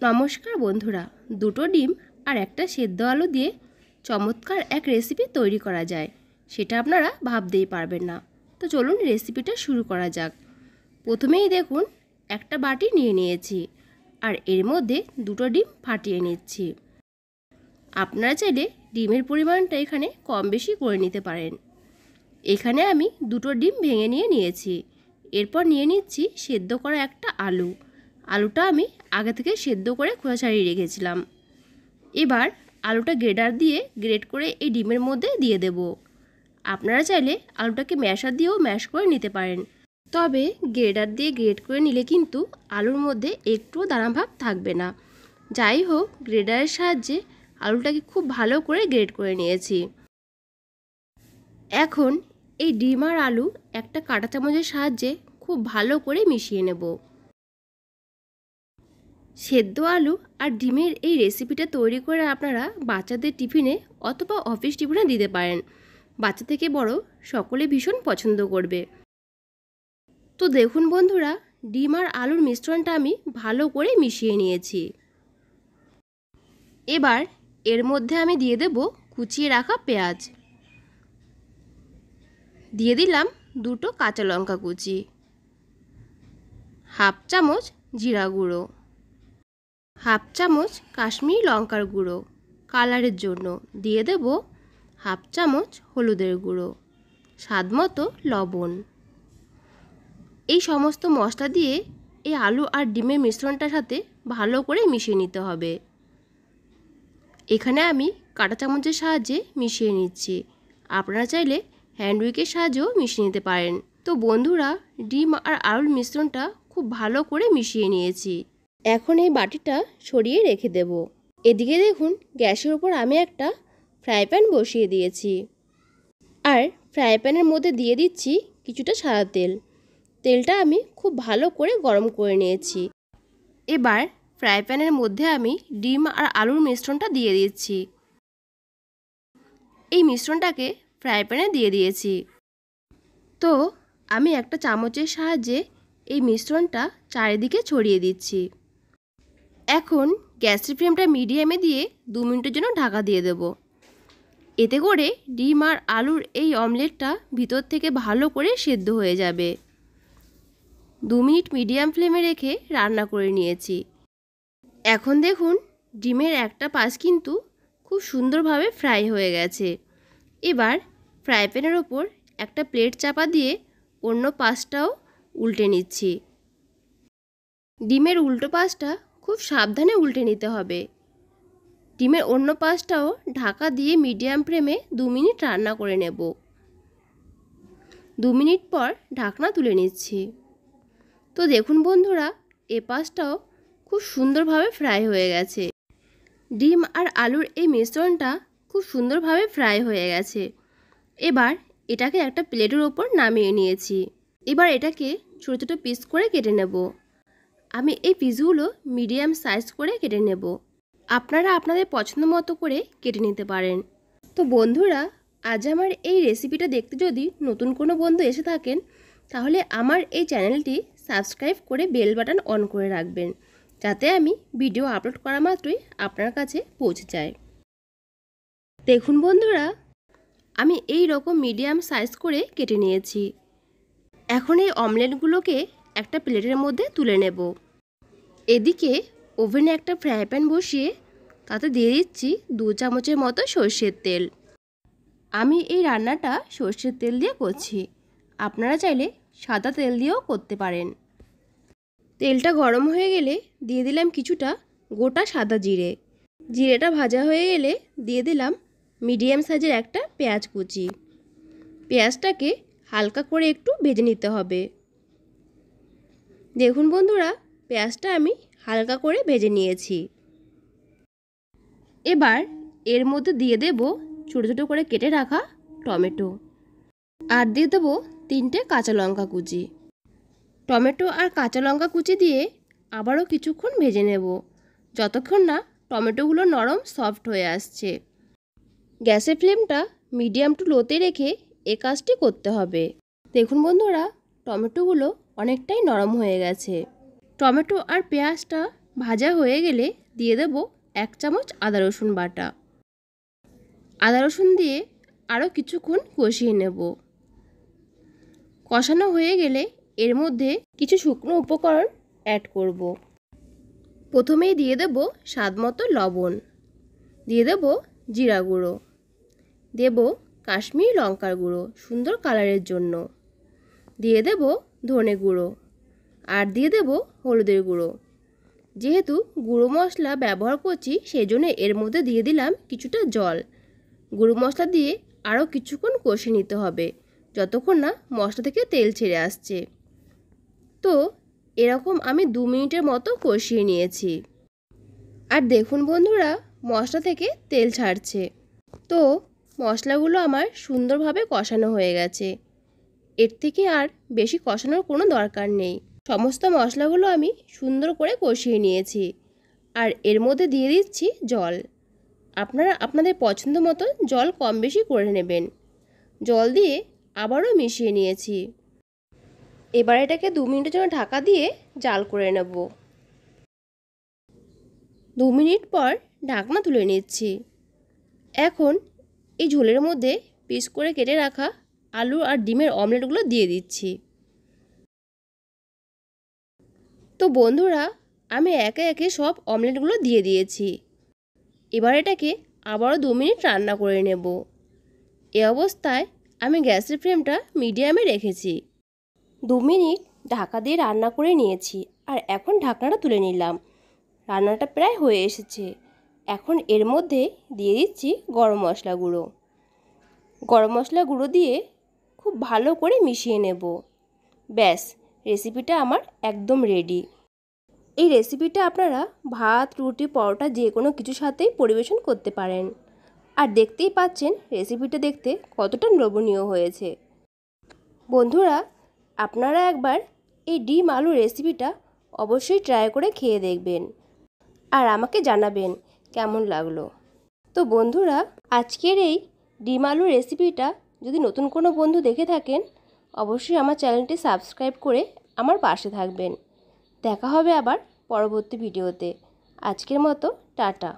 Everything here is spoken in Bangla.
নমস্কার বন্ধুরা, দুটো ডিম আর একটা সেদ্ধ আলু দিয়ে চমৎকার এক রেসিপি তৈরি করা যায়, সেটা আপনারা ভাবতেই পারবেন না। তো চলুন রেসিপিটা শুরু করা যাক। প্রথমেই দেখুন একটা বাটি নিয়ে নিয়েছি আর এর মধ্যে দুটো ডিম ফাটিয়ে নিচ্ছি। আপনারা চাইলে ডিমের পরিমাণটা এখানে কম বেশি করে নিতে পারেন। এখানে আমি দুটো ডিম ভেঙে নিয়েছি। এরপর নিয়ে নিচ্ছি সেদ্ধ করা একটা আলু। আলুটা আমি আগে থেকে সেদ্ধ করে খোসা ছাড়িয়ে রেখেছিলাম। এবার আলুটা গ্রেটার দিয়ে গ্রেট করে এই ডিমের মধ্যে দিয়ে দেব। আপনারা চাইলে আলুটাকে ম্যাশার দিয়েও ম্যাশ করে নিতে পারেন, তবে গ্রেটার দিয়ে গ্রেট করে নিলে কিন্তু আলুর মধ্যে একটুও দানা ভাব থাকবে না। যাই হোক, গ্রেটারের সাহায্যে আলুটাকে খুব ভালো করে গ্রেট করে নিয়েছি। এখন এই ডিম আর আলু একটা কাঁটা চামচের সাহায্যে খুব ভালো করে মিশিয়ে নেব। সেদ্ধ আলু আর ডিমের এই রেসিপিটা তৈরি করে আপনারা বাচ্চাদের টিফিনে অথবা অফিস টিফিনে দিতে পারেন। বাচ্চা থেকে বড় সকলে ভীষণ পছন্দ করবে। তো দেখুন বন্ধুরা, ডিম আর আলুর মিশ্রণটা আমি ভালো করে মিশিয়ে নিয়েছি। এবার এর মধ্যে আমি দিয়ে দেব কুচিয়ে রাখা পেঁয়াজ, দিয়ে দিলাম দুটো কাঁচা লঙ্কা কুচি, হাফ চামচ জিরা গুঁড়ো, হাফ চামচ কাশ্মীরি লঙ্কার গুঁড়ো কালারের জন্য, দিয়ে দেব হাফ চামচ হলুদের গুঁড়ো, স্বাদমতো লবণ। এই সমস্ত মশলা দিয়ে এই আলু আর ডিমের মিশ্রণটার সাথে ভালো করে মিশিয়ে নিতে হবে। এখানে আমি কাঁটা চামচের সাহায্যে মিশিয়ে নিচ্ছি। আপনারা চাইলে হ্যান্ড উইকের সাহায্যেও মিশিয়ে নিতে পারেন। তো বন্ধুরা, ডিম আর আলুর মিশ্রণটা খুব ভালো করে মিশিয়ে নিয়েছি। এখন এই বাটিটা সরিয়ে রেখে দেব। এদিকে দেখুন, গ্যাসের উপর আমি একটা ফ্রাই প্যান বসিয়ে দিয়েছি আর ফ্রাই প্যানের মধ্যে দিয়ে দিচ্ছি কিছুটা সাদা তেল। তেলটা আমি খুব ভালো করে গরম করে নিয়েছি। এবার ফ্রাই প্যানের মধ্যে আমি ডিম আর আলুর মিশ্রণটা দিয়ে দিচ্ছি। এই মিশ্রণটাকে ফ্রাই প্যানে দিয়ে দিয়েছি। তো আমি একটা চামচের সাহায্যে এই মিশ্রণটা চারিদিকে ছড়িয়ে দিচ্ছি। এখন গ্যাসের ফ্লেমটা মিডিয়ামে দিয়ে 2 মিনিটের জন্য ঢাকা দিয়ে দেব। এতে করে ডিম আর আলুর এই অমলেটটা ভিতর থেকে ভালো করে সেদ্ধ হয়ে যাবে। 2 মিনিট মিডিয়াম ফ্লেমে রেখে রান্না করে নিয়েছি। এখন দেখুন, ডিমের একটা পাশ কিন্তু খুব সুন্দরভাবে ফ্রাই হয়ে গেছে। এবার ফ্রাই প্যানের ওপর একটা প্লেট চাপা দিয়ে অন্য পাশটাও উল্টে নিচ্ছি। ডিমের উল্টো পাশটা খুব সাবধানে উল্টে নিতে হবে। ডিমের অন্য পাশটাও ঢাকা দিয়ে মিডিয়াম ফ্লেমে 2 মিনিট রান্না করে নেব। 2 মিনিট পর ঢাকনা তুলে নিচ্ছি। তো দেখুন বন্ধুরা, এ পাশটাও খুব সুন্দরভাবে ফ্রাই হয়ে গেছে। ডিম আর আলুর এই মিশ্রণটা খুব সুন্দরভাবে ফ্রাই হয়ে গেছে। এবার এটাকে একটা প্লেটের ওপর নামিয়ে নিয়েছি। এবার এটাকে ছোটো ছোটো পিস করে কেটে নেব। আমি এই পিসগুলো মিডিয়াম সাইজ করে কেটে নেব। আপনারা আপনাদের পছন্দ মতো করে কেটে নিতে পারেন। তো বন্ধুরা, আজ আমার এই রেসিপিটা দেখতে যদি নতুন কোনো বন্ধু এসে থাকেন, তাহলে আমার এই চ্যানেলটি সাবস্ক্রাইব করে বেল বাটন অন করে রাখবেন, যাতে আমি ভিডিও আপলোড করা মাত্রই আপনার কাছে পৌঁছে যায়। দেখুন বন্ধুরা, আমি এই রকম মিডিয়াম সাইজ করে কেটে নিয়েছি। এখন এই অমলেটগুলোকে একটা প্লেটের মধ্যে তুলে নেব। এদিকে ওভেনে একটা ফ্রাই প্যান বসিয়ে তাতে দিয়ে দিচ্ছি 2 চামচের মতো সর্ষের তেল। আমি এই রান্নাটা সর্ষের তেল দিয়ে করছি। আপনারা চাইলে সাদা তেল দিয়েও করতে পারেন। তেলটা গরম হয়ে গেলে দিয়ে দিলাম কিছুটা গোটা সাদা জিরে। জিরেটা ভাজা হয়ে গেলে দিয়ে দিলাম মিডিয়াম সাইজের একটা পেঁয়াজ কুচি। পেঁয়াজটাকে হালকা করে একটু ভেজে নিতে হবে। দেখুন বন্ধুরা, পেঁয়াজটা আমি হালকা করে ভেজে নিয়েছি। এবার এর মধ্যে দিয়ে দেব ছোটো ছোটো করে কেটে রাখা টমেটো, আর দিয়ে দেবো 3টে কাঁচা লঙ্কা কুচি। টমেটো আর কাঁচা লঙ্কা কুচি দিয়ে আবারও কিছুক্ষণ ভেজে নেব, যতক্ষণ না টমেটোগুলো নরম সফট হয়ে আসছে। গ্যাসের ফ্লেমটা মিডিয়াম টু লোতে রেখে এ কাজটি করতে হবে। দেখুন বন্ধুরা, টমেটোগুলো অনেকটাই নরম হয়ে গেছে। টমেটো আর পেঁয়াজটা ভাজা হয়ে গেলে দিয়ে দেব 1 চামচ আদা রসুন বাটা। আদা রসুন দিয়ে আরও কিছুক্ষণ কষিয়ে নেব। কষানো হয়ে গেলে এর মধ্যে কিছু শুকনো উপকরণ অ্যাড করব। প্রথমেই দিয়ে দেব স্বাদমতো লবণ, দিয়ে দেব জিরা গুঁড়ো, দেব কাশ্মীরি লঙ্কার গুঁড়ো সুন্দর কালারের জন্য, দিয়ে দেব ধনে গুঁড়ো আর দিয়ে দেব হলুদের গুঁড়ো। যেহেতু গুঁড়ো মশলা ব্যবহার করছি সেই জন্য এর মধ্যে দিয়ে দিলাম কিছুটা জল। গুঁড়ো মশলা দিয়ে আরও কিছুক্ষণ কষিয়ে নিতে হবে যতক্ষণ না মশলা থেকে তেল ছেড়ে আসছে। তো এরকম আমি 2 মিনিটের মতো কষিয়ে নিয়েছি। আর দেখুন বন্ধুরা, মশলা থেকে তেল ছাড়ছে। তো মশলাগুলো আমার সুন্দরভাবে কষানো হয়ে গেছে। এর থেকে আর বেশি কষানোর কোনো দরকার নেই। সমস্ত মশলাগুলো আমি সুন্দর করে কষিয়ে নিয়েছি। আর এর মধ্যে দিয়ে দিচ্ছি জল। আপনারা আপনাদের পছন্দ মতো জল কম বেশি করে নেবেন। জল দিয়ে আবারও মিশিয়ে নিয়েছি। এবার এটাকে 2 মিনিটের জন্য ঢাকা দিয়ে জাল করে নেব। 2 মিনিট পর ঢাকনা তুলে নিচ্ছি। এখন এই ঝোলের মধ্যে পিস করে কেটে রাখা আলু আর ডিমের অমলেটগুলো দিয়ে দিচ্ছি। তো বন্ধুরা, আমি একে একে সব অমলেটগুলো দিয়ে দিয়েছি। এবার এটাকে আবারও 2 মিনিট রান্না করে নেব। এই অবস্থায় আমি গ্যাসের ফ্লেমটা মিডিয়ামে রেখেছি। 2 মিনিট ঢাকা দিয়ে রান্না করে নিয়েছি। আর এখন ঢাকনাটা তুলে নিলাম। রান্নাটা প্রায় হয়ে এসেছে। এখন এর মধ্যে দিয়ে দিচ্ছি গরম মশলা গুঁড়ো। গরম মশলা গুঁড়ো দিয়ে খুব ভালো করে মিশিয়ে নেব। ব্যাস, রেসিপিটা আমার একদম রেডি। এই রেসিপিটা আপনারা ভাত, রুটি, পরোটা যে কোনো কিছুর সাথেই পরিবেশন করতে পারেন। আর দেখতেই পাচ্ছেন রেসিপিটা দেখতে কতটা লোভনীয় হয়েছে। বন্ধুরা, আপনারা একবার এই ডিম আলু রেসিপিটা অবশ্যই ট্রাই করে খেয়ে দেখবেন আর আমাকে জানাবেন কেমন লাগলো। তো বন্ধুরা, আজকের এই ডিম আলু রেসিপিটা যদি নতুন কোনো বন্ধু দেখে থাকেন অবশ্যই আমার চ্যানেলটি সাবস্ক্রাইব করে আমার পাশে থাকবেন। দেখা হবে আবার পরবর্তী ভিডিওতে। আজকের মতো টাটা।